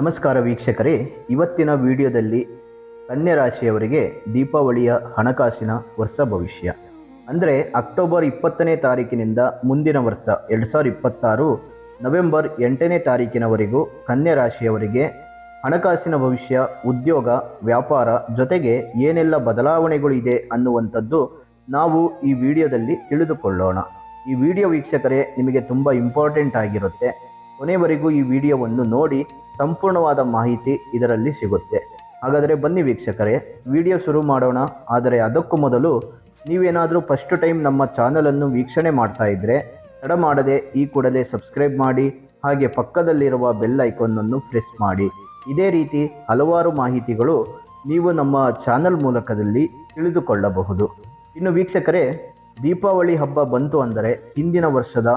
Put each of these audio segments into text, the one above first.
ನಮಸ್ಕಾರ ವೀಕ್ಷಕರೇ, ಇವತ್ತಿನ ವಿಡಿಯೋದಲ್ಲಿ ಕನ್ಯಾ ರಾಶಿಯವರಿಗೆ ದೀಪಾವಳಿಯ ಹಣಕಾಸಿನ ವರ್ಷ ಭವಿಷ್ಯ ಅಂದರೆ ಅಕ್ಟೋಬರ್ 20ನೇ ತಾರೀಕಿನಿಂದ ಮುಂದಿನ ವರ್ಷ 2026 ನವೆಂಬರ್ 8ನೇ ತಾರೀಕಿನವರೆಗೂ ಕನ್ಯಾ ರಾಶಿಯವರಿಗೆ ಹಣಕಾಸಿನ ಭವಿಷ್ಯ, ಉದ್ಯೋಗ, ವ್ಯಾಪಾರ ಜೊತೆಗೆ ಏನೆಲ್ಲ ಬದಲಾವಣೆಗಳು ಇದೆ ಅನ್ನುವಂಥದ್ದು ನಾವು ಈ ವಿಡಿಯೋದಲ್ಲಿ ತಿಳಿದುಕೊಳ್ಳೋಣ. ಈ ವಿಡಿಯೋ ವೀಕ್ಷಕರೇ ನಿಮಗೆ ತುಂಬ ಇಂಪಾರ್ಟೆಂಟ್ ಆಗಿರುತ್ತೆ. ಕೊನೆವರೆಗೂ ಈ ವಿಡಿಯೋವನ್ನು ನೋಡಿ ಸಂಪೂರ್ಣವಾದ ಮಾಹಿತಿ ಇದರಲ್ಲಿ ಸಿಗುತ್ತೆ. ಹಾಗಾದರೆ ಬನ್ನಿ ವೀಕ್ಷಕರೇ, ವಿಡಿಯೋ ಶುರು ಮಾಡೋಣ. ಆದರೆ ಅದಕ್ಕೂ ಮೊದಲು ನೀವೇನಾದರೂ ಫಸ್ಟ್ ಟೈಮ್ ನಮ್ಮ ಚಾನಲನ್ನು ವೀಕ್ಷಣೆ ಮಾಡ್ತಾ ಇದ್ದರೆ ತಡ ಮಾಡದೆ ಈ ಕೂಡಲೇ ಸಬ್ಸ್ಕ್ರೈಬ್ ಮಾಡಿ, ಹಾಗೆ ಪಕ್ಕದಲ್ಲಿರುವ ಬೆಲ್ ಐಕಾನನ್ನು ಪ್ರೆಸ್ ಮಾಡಿ. ಇದೇ ರೀತಿ ಹಲವಾರು ಮಾಹಿತಿಗಳು ನೀವು ನಮ್ಮ ಚಾನಲ್ ಮೂಲಕದಲ್ಲಿ ತಿಳಿದುಕೊಳ್ಳಬಹುದು. ಇನ್ನು ವೀಕ್ಷಕರೇ, ದೀಪಾವಳಿ ಹಬ್ಬ ಬಂತು ಅಂದರೆ ಹಿಂದಿನ ವರ್ಷದ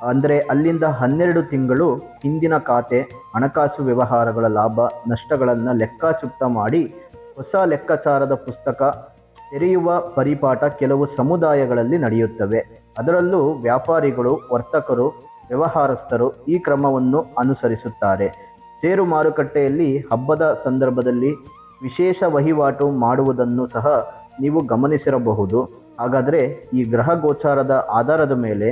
ಅಂದರೆ ಅಲ್ಲಿಂದ 12 ತಿಂಗಳು ಹಿಂದಿನ ಖಾತೆ ಹಣಕಾಸು ವ್ಯವಹಾರಗಳ ಲಾಭ ನಷ್ಟಗಳನ್ನು ಲೆಕ್ಕಾಚುಕ್ತ ಮಾಡಿ ಹೊಸ ಲೆಕ್ಕಾಚಾರದ ಪುಸ್ತಕ ತೆರೆಯುವ ಪರಿಪಾಠ ಕೆಲವು ಸಮುದಾಯಗಳಲ್ಲಿ ನಡೆಯುತ್ತವೆ. ಅದರಲ್ಲೂ ವ್ಯಾಪಾರಿಗಳು, ವರ್ತಕರು, ವ್ಯವಹಾರಸ್ಥರು ಈ ಕ್ರಮವನ್ನು ಅನುಸರಿಸುತ್ತಾರೆ. ಷೇರು ಮಾರುಕಟ್ಟೆಯಲ್ಲಿ ಹಬ್ಬದ ಸಂದರ್ಭದಲ್ಲಿ ವಿಶೇಷ ವಹಿವಾಟು ಮಾಡುವುದನ್ನು ಸಹ ನೀವು ಗಮನಿಸಿರಬಹುದು. ಹಾಗಾದರೆ ಈ ಗ್ರಹ ಗೋಚಾರದ ಆಧಾರದ ಮೇಲೆ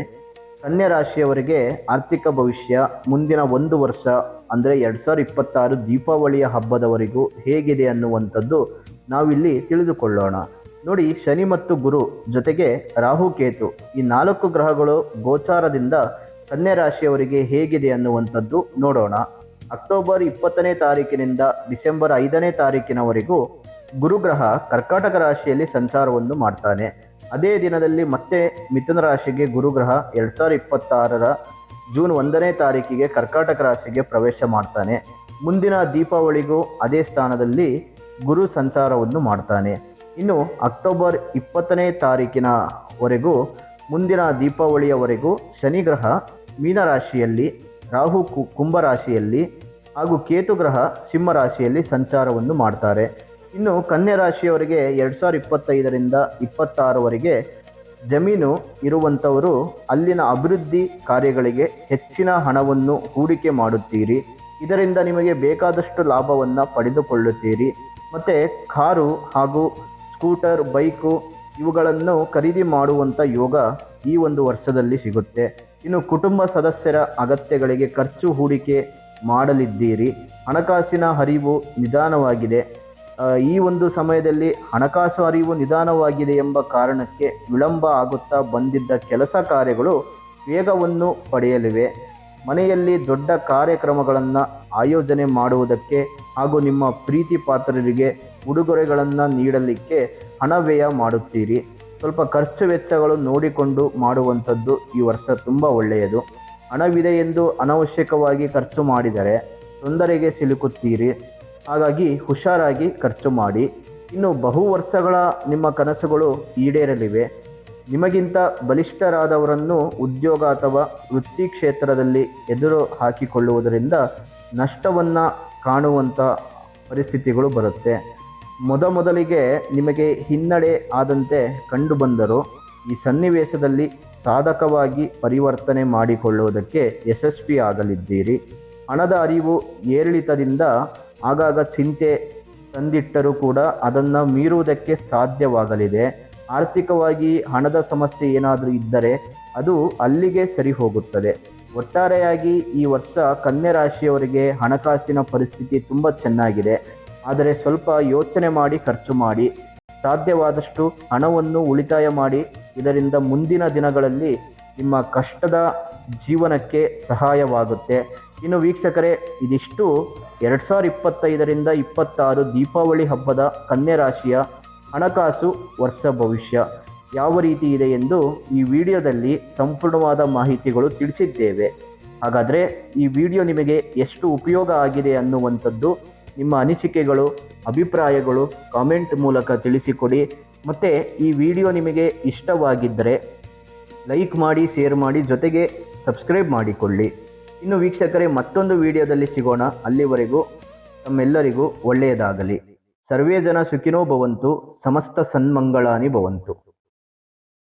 ಕನ್ಯಾ ರಾಶಿಯವರಿಗೆ ಆರ್ಥಿಕ ಭವಿಷ್ಯ ಮುಂದಿನ ಒಂದು ವರ್ಷ ಅಂದರೆ 2026 ದೀಪಾವಳಿಯ ಹಬ್ಬದವರೆಗೂ ಹೇಗಿದೆ ಅನ್ನುವಂಥದ್ದು ನಾವಿಲ್ಲಿ ತಿಳಿದುಕೊಳ್ಳೋಣ. ನೋಡಿ, ಶನಿ ಮತ್ತು ಗುರು ಜೊತೆಗೆ ರಾಹು ಕೇತು ಈ 4 ಗ್ರಹಗಳು ಗೋಚಾರದಿಂದ ಕನ್ಯಾ ರಾಶಿಯವರಿಗೆ ಹೇಗಿದೆ ಅನ್ನುವಂಥದ್ದು ನೋಡೋಣ. ಅಕ್ಟೋಬರ್ 20ನೇ ತಾರೀಕಿನಿಂದ ಡಿಸೆಂಬರ್ 5ನೇ ತಾರೀಕಿನವರೆಗೂ ಗುರುಗ್ರಹ ಕರ್ಕಾಟಕ ರಾಶಿಯಲ್ಲಿ ಸಂಚಾರವನ್ನು ಮಾಡ್ತಾನೆ. ಅದೇ ದಿನದಲ್ಲಿ ಮತ್ತೆ ಮಿಥುನ ರಾಶಿಗೆ ಗುರುಗ್ರಹ 2026 ಜೂನ್ 1ನೇ ತಾರೀಕಿಗೆ ಕರ್ಕಾಟಕ ರಾಶಿಗೆ ಪ್ರವೇಶ ಮಾಡ್ತಾನೆ. ಮುಂದಿನ ದೀಪಾವಳಿಗೂ ಅದೇ ಸ್ಥಾನದಲ್ಲಿ ಗುರು ಸಂಚಾರವನ್ನು ಮಾಡ್ತಾನೆ. ಇನ್ನು ಅಕ್ಟೋಬರ್ 20ನೇ ತಾರೀಕಿನವರೆಗೂ ಮುಂದಿನ ದೀಪಾವಳಿಯವರೆಗೂ ಶನಿಗ್ರಹ ಮೀನರಾಶಿಯಲ್ಲಿ, ರಾಹು ಕುಂಭರಾಶಿಯಲ್ಲಿ ಹಾಗೂ ಕೇತುಗ್ರಹ ಸಿಂಹರಾಶಿಯಲ್ಲಿ ಸಂಚಾರವನ್ನು ಮಾಡ್ತಾರೆ. ಇನ್ನು ಕನ್ಯಾ ರಾಶಿಯವರಿಗೆ 2025ರಿಂದ 26ವರೆಗೆ ಜಮೀನು ಇರುವಂಥವರು ಅಲ್ಲಿನ ಅಭಿವೃದ್ಧಿ ಕಾರ್ಯಗಳಿಗೆ ಹೆಚ್ಚಿನ ಹಣವನ್ನು ಹೂಡಿಕೆ ಮಾಡುತ್ತೀರಿ. ಇದರಿಂದ ನಿಮಗೆ ಬೇಕಾದಷ್ಟು ಲಾಭವನ್ನು ಪಡೆದುಕೊಳ್ಳುತ್ತೀರಿ. ಮತ್ತು ಕಾರು ಹಾಗೂ ಸ್ಕೂಟರ್, ಬೈಕು ಇವುಗಳನ್ನು ಖರೀದಿ ಮಾಡುವಂಥ ಯೋಗ ಈ ಒಂದು ವರ್ಷದಲ್ಲಿ ಸಿಗುತ್ತೆ. ಇನ್ನು ಕುಟುಂಬ ಸದಸ್ಯರ ಅಗತ್ಯಗಳಿಗೆ ಖರ್ಚು ಹೂಡಿಕೆ ಮಾಡಲಿದ್ದೀರಿ. ಹಣಕಾಸಿನ ಹರಿವು ನಿಧಾನವಾಗಿದೆ. ಈ ಒಂದು ಸಮಯದಲ್ಲಿ ಹಣಕಾಸು ಹರಿವು ನಿಧಾನವಾಗಿದೆ ಎಂಬ ಕಾರಣಕ್ಕೆ ವಿಳಂಬ ಆಗುತ್ತಾ ಬಂದಿದ್ದ ಕೆಲಸ ಕಾರ್ಯಗಳು ವೇಗವನ್ನು ಪಡೆಯಲಿವೆ. ಮನೆಯಲ್ಲಿ ದೊಡ್ಡ ಕಾರ್ಯಕ್ರಮಗಳನ್ನು ಆಯೋಜನೆ ಮಾಡುವುದಕ್ಕೆ ಹಾಗೂ ನಿಮ್ಮ ಪ್ರೀತಿ ಪಾತ್ರರಿಗೆ ಉಡುಗೊರೆಗಳನ್ನು ನೀಡಲಿಕ್ಕೆ ಹಣ ವ್ಯಯ ಮಾಡುತ್ತೀರಿ. ಸ್ವಲ್ಪ ಖರ್ಚು ವೆಚ್ಚಗಳು ನೋಡಿಕೊಂಡು ಮಾಡುವಂಥದ್ದು ಈ ವರ್ಷ ತುಂಬ ಒಳ್ಳೆಯದು. ಹಣವಿದೆ ಎಂದು ಅನವಶ್ಯಕವಾಗಿ ಖರ್ಚು ಮಾಡಿದರೆ ತೊಂದರೆಗೆ ಸಿಲುಕುತ್ತೀರಿ. ಹಾಗಾಗಿ ಹುಷಾರಾಗಿ ಖರ್ಚು ಮಾಡಿ. ಇನ್ನು ಬಹು ವರ್ಷಗಳ ನಿಮ್ಮ ಕನಸುಗಳು ಈಡೇರಲಿವೆ. ನಿಮಗಿಂತ ಬಲಿಷ್ಠರಾದವರನ್ನು ಉದ್ಯೋಗ ಅಥವಾ ವೃತ್ತಿ ಕ್ಷೇತ್ರದಲ್ಲಿ ಎದುರು ಹಾಕಿಕೊಳ್ಳುವುದರಿಂದ ನಷ್ಟವನ್ನು ಕಾಣುವಂಥ ಪರಿಸ್ಥಿತಿಗಳು ಬರುತ್ತೆ. ಮೊದಲಿಗೆ ನಿಮಗೆ ಹಿನ್ನಡೆ ಆದಂತೆ ಕಂಡುಬಂದರೂ ಈ ಸನ್ನಿವೇಶದಲ್ಲಿ ಸಾಧಕವಾಗಿ ಪರಿವರ್ತನೆ ಮಾಡಿಕೊಳ್ಳುವುದಕ್ಕೆ ಯಶಸ್ವಿ ಆಗಲಿದ್ದೀರಿ. ಹಣದ ಅರಿವು ಏರಿಳಿತದಿಂದ ಆಗಾಗ ಚಿಂತೆ ತಂದಿಟ್ಟರೂ ಕೂಡ ಅದನ್ನು ಮೀರುವುದಕ್ಕೆ ಸಾಧ್ಯವಾಗಲಿದೆ. ಆರ್ಥಿಕವಾಗಿ ಹಣದ ಸಮಸ್ಯೆ ಏನಾದರೂ ಇದ್ದರೆ ಅದು ಅಲ್ಲಿಗೆ ಸರಿ ಹೋಗುತ್ತದೆ. ಒಟ್ಟಾರೆಯಾಗಿ ಈ ವರ್ಷ ಕನ್ಯಾ ರಾಶಿಯವರಿಗೆ ಹಣಕಾಸಿನ ಪರಿಸ್ಥಿತಿ ತುಂಬ ಚೆನ್ನಾಗಿದೆ. ಆದರೆ ಸ್ವಲ್ಪ ಯೋಚನೆ ಮಾಡಿ ಖರ್ಚು ಮಾಡಿ. ಸಾಧ್ಯವಾದಷ್ಟು ಹಣವನ್ನು ಉಳಿತಾಯ ಮಾಡಿ. ಇದರಿಂದ ಮುಂದಿನ ದಿನಗಳಲ್ಲಿ ನಿಮ್ಮ ಕಷ್ಟದ ಜೀವನಕ್ಕೆ ಸಹಾಯವಾಗುತ್ತೆ. ಇನ್ನು ವೀಕ್ಷಕರೇ, ಇದಿಷ್ಟು 2025ರಿಂದ 26 ದೀಪಾವಳಿ ಹಬ್ಬದ ಕನ್ಯಾ ರಾಶಿಯ ಹಣಕಾಸು ವರ್ಷ ಭವಿಷ್ಯ ಯಾವ ರೀತಿ ಇದೆ ಎಂದು ಈ ವಿಡಿಯೋದಲ್ಲಿ ಸಂಪೂರ್ಣವಾದ ಮಾಹಿತಿಗಳು ತಿಳಿಸಿದ್ದೇವೆ. ಹಾಗಾದರೆ ಈ ವಿಡಿಯೋ ನಿಮಗೆ ಎಷ್ಟು ಉಪಯೋಗ ಆಗಿದೆ ಅನ್ನುವಂಥದ್ದು ನಿಮ್ಮ ಅನಿಸಿಕೆಗಳು, ಅಭಿಪ್ರಾಯಗಳು ಕಾಮೆಂಟ್ ಮೂಲಕ ತಿಳಿಸಿಕೊಡಿ. ಮತ್ತು ಈ ವಿಡಿಯೋ ನಿಮಗೆ ಇಷ್ಟವಾಗಿದ್ದರೆ ಲೈಕ್ ಮಾಡಿ, ಶೇರ್ ಮಾಡಿ, ಜೊತೆಗೆ ಸಬ್ಸ್ಕ್ರೈಬ್ ಮಾಡಿಕೊಳ್ಳಿ. ಇನ್ನು ವೀಕ್ಷಕರೇ, ಮತ್ತೊಂದು ವಿಡಿಯೋದಲ್ಲಿ ಸಿಗೋಣ. ಅಲ್ಲಿವರೆಗೂ ತಮ್ಮೆಲ್ಲರಿಗೂ ಒಳ್ಳೆಯದಾಗಲಿ. ಸರ್ವೇ ಜನ ಸುಖಿನೋ ಭವಂತು, ಸಮಸ್ತ ಸನ್ಮಂಗಳಾನಿ ಭವಂತು.